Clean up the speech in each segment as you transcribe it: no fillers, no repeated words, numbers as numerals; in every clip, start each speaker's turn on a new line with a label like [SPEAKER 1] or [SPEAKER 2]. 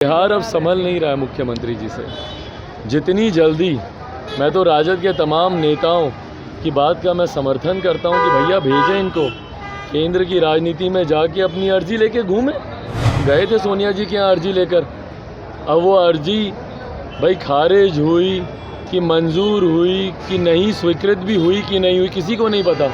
[SPEAKER 1] बिहार अब संभल नहीं रहा है मुख्यमंत्री जी से। जितनी जल्दी, मैं तो राजद के तमाम नेताओं की बात का मैं समर्थन करता हूं कि भैया भेजें इनको केंद्र की राजनीति में, जाके अपनी अर्जी लेके घूमें। गए थे सोनिया जी के यहाँ अर्जी लेकर, अब वो अर्जी भाई खारिज हुई कि मंजूर हुई कि नहीं, स्वीकृत भी हुई कि नहीं हुई, किसी को नहीं पता।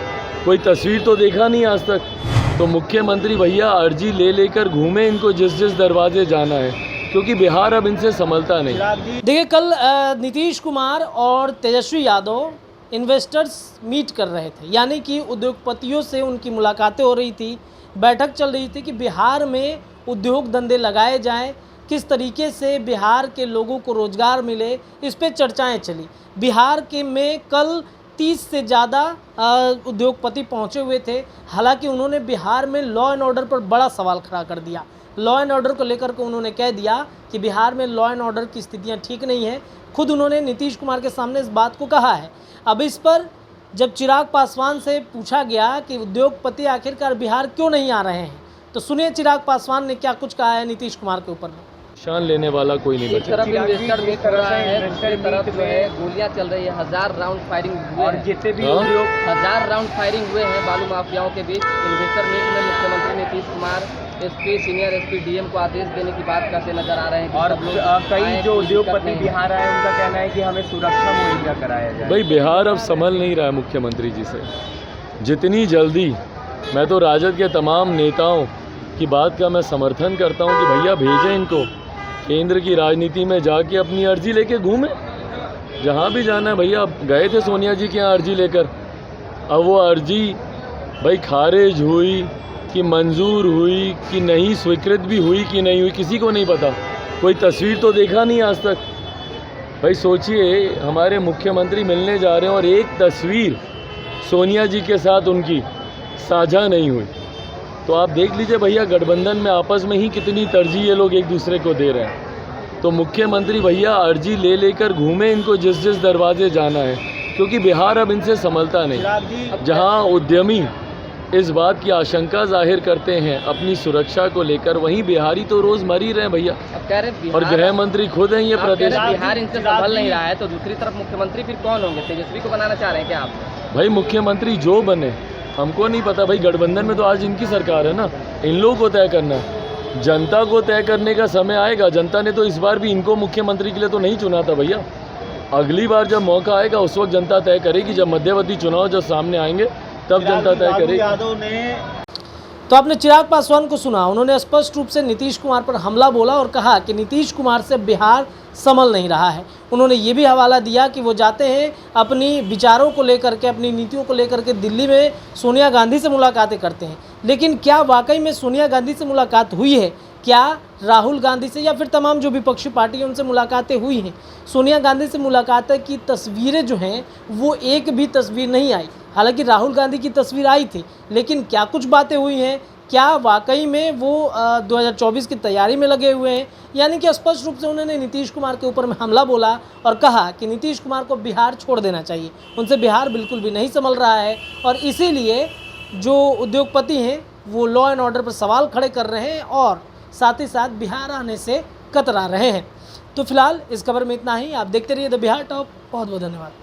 [SPEAKER 1] कोई तस्वीर तो देखा नहीं आज तक। तो मुख्यमंत्री भैया अर्जी ले लेकर घूमें इनको जिस जिस दरवाजे जाना है, क्योंकि बिहार अब इनसे संभलता नहीं।
[SPEAKER 2] देखिए, कल नीतीश कुमार और तेजस्वी यादव इन्वेस्टर्स मीट कर रहे थे, यानी कि उद्योगपतियों से उनकी मुलाकातें हो रही थी, बैठक चल रही थी कि बिहार में उद्योग धंधे लगाए जाएं, किस तरीके से बिहार के लोगों को रोज़गार मिले, इस पे चर्चाएं चली। बिहार के में कल 30 से ज़्यादा उद्योगपति पहुंचे हुए थे। हालांकि उन्होंने बिहार में लॉ एंड ऑर्डर पर बड़ा सवाल खड़ा कर दिया। लॉ एंड ऑर्डर को लेकर के उन्होंने कह दिया कि बिहार में लॉ एंड ऑर्डर की स्थितियां ठीक नहीं है। खुद उन्होंने नीतीश कुमार के सामने इस बात को कहा है। अब इस पर जब चिराग पासवान से पूछा गया कि उद्योगपति आखिरकार बिहार क्यों नहीं आ रहे हैं, तो सुनिए चिराग पासवान ने क्या कुछ कहा है नीतीश कुमार के ऊपर।
[SPEAKER 1] शान लेने वाला कोई नहीं बचा।
[SPEAKER 3] तरफ इन्वेस्टर मीट हो रहा है, दूसरी तरफ जो है गोलियां चल रही है, 1000 राउंड फायरिंग हुए और जितने भी 1000 राउंड फायरिंग हुए हैं बालू माफियाओं के बीच। इन्वेस्टर मीट में मुख्यमंत्री Nitish Kumar SP, senior SP, DM को आदेश देने की बात करते नजर आ रहे हैं। और
[SPEAKER 4] कई जो उद्योगपति बिहार आए उनका कहना है कि हमें सुरक्षा मुहैया कराया जाए।
[SPEAKER 1] भाई बिहार अब संभल नहीं रहा है मुख्यमंत्री जी से। जितनी जल्दी, मैं तो राजद के तमाम नेताओं की बात का मैं समर्थन करता हूं कि भैया भेजें इनको केंद्र की राजनीति में, जाके अपनी अर्जी लेके घूमें जहां भी जाना है। भैया गए थे सोनिया जी के यहाँ अर्जी लेकर, अब वो अर्जी भाई खारिज हुई कि मंजूर हुई कि नहीं, स्वीकृत भी हुई कि नहीं हुई, किसी को नहीं पता। कोई तस्वीर तो देखा नहीं आज तक। भाई सोचिए, हमारे मुख्यमंत्री मिलने जा रहे हैं और एक तस्वीर सोनिया जी के साथ उनकी साझा नहीं हुई। तो आप देख लीजिए भैया, गठबंधन में आपस में ही कितनी तरजीह ये लोग एक दूसरे को दे रहे हैं। तो मुख्यमंत्री भैया अर्जी ले लेकर घूमें इनको जिस जिस दरवाजे जाना है, क्योंकि बिहार अब इनसे संभलता नहीं। जहां उद्यमी इस बात की आशंका जाहिर करते हैं अपनी सुरक्षा को लेकर, वहीं बिहारी तो रोज मर ही रहे हैं भैया। और गृह मंत्री खुद हैं ये प्रदेश।
[SPEAKER 3] बिहार इनसे संभल नहीं रहा है, तो दूसरी तरफ मुख्यमंत्री फिर कौन होंगे? तेजस्वी को बनाना चाह रहे हैं क्या आप?
[SPEAKER 1] भाई मुख्यमंत्री जो बने हमको नहीं पता। भाई गठबंधन में तो आज इनकी सरकार है ना, इन लोगों को तय करना है। जनता को तय करने का समय आएगा। जनता ने तो इस बार भी इनको मुख्यमंत्री के लिए तो नहीं चुना था भैया। अगली बार जब मौका आएगा उस वक्त जनता तय करेगी, जब मध्यवर्ती चुनाव जब सामने आएंगे तब जनता तय करेगी।
[SPEAKER 2] तो आपने चिराग पासवान को सुना, उन्होंने स्पष्ट रूप से नीतीश कुमार पर हमला बोला और कहा कि नीतीश कुमार से बिहार संभल नहीं रहा है। उन्होंने ये भी हवाला दिया कि वो जाते हैं अपनी विचारों को लेकर के, अपनी नीतियों को लेकर के दिल्ली में सोनिया गांधी से मुलाकातें करते हैं। लेकिन क्या वाकई में सोनिया गांधी से मुलाकात हुई है? क्या राहुल गांधी से या फिर तमाम जो विपक्षी पार्टी है उनसे मुलाकातें हुई हैं? सोनिया गांधी से मुलाकातें की तस्वीरें जो हैं वो एक भी तस्वीर नहीं आई। हालांकि राहुल गांधी की तस्वीर आई थी, लेकिन क्या कुछ बातें हुई हैं? क्या वाकई में वो 2024 की तैयारी में लगे हुए हैं? यानी कि स्पष्ट रूप से उन्होंने नीतीश कुमार के ऊपर में हमला बोला और कहा कि नीतीश कुमार को बिहार छोड़ देना चाहिए, उनसे बिहार बिल्कुल भी नहीं संभल रहा है। और इसीलिए जो उद्योगपति हैं वो लॉ एंड ऑर्डर पर सवाल खड़े कर रहे हैं और साथ ही साथ बिहार आने से कतरा रहे हैं। तो फिलहाल इस खबर में इतना ही। आप देखते रहिए द बिहार टॉप। बहुत बहुत धन्यवाद।